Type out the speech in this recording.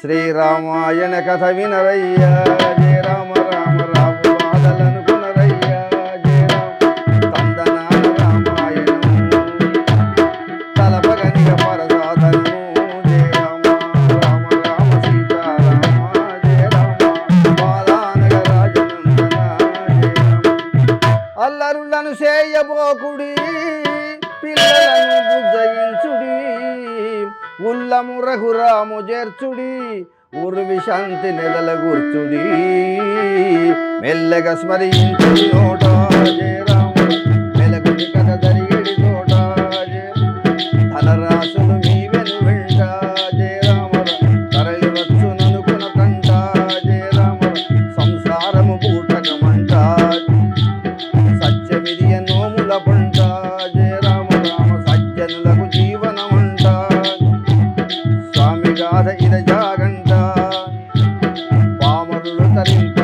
శ్రీరామాయణ కథ వినరయ్యా జయ రామ రామ రామ బాధలనుకునరయ్యా జయ రామ తందనాన రామాయణం తలపగనిగ పరసాధనము జయ రామ రామ రామ సీతారామ జయ రామ బాలానగ రాజనందన జయ రామ అల్లరులను చేయబోకుడి పిల్లలను బుజ్జగించుడి ఉల్లము రఘురాము చేర్చుడి ఉర్వి శాంతి నెలల గుర్చుడి మెల్లగా స్మరించుడి నోట జయ రామ మెలగుడి కథ జరిగిడి తోట ధనరాశులు మీ వెను వెంట జయ రామ తరలి వచ్చు ననుకున కంట జయ రామ సంసారము పూటకమంట సత్యమిది నోముల పంట జయ రామ రామ సజ్జనులకు జీవనమంట స్వామి గాథ ఇద జాగంట పామరులు తరింప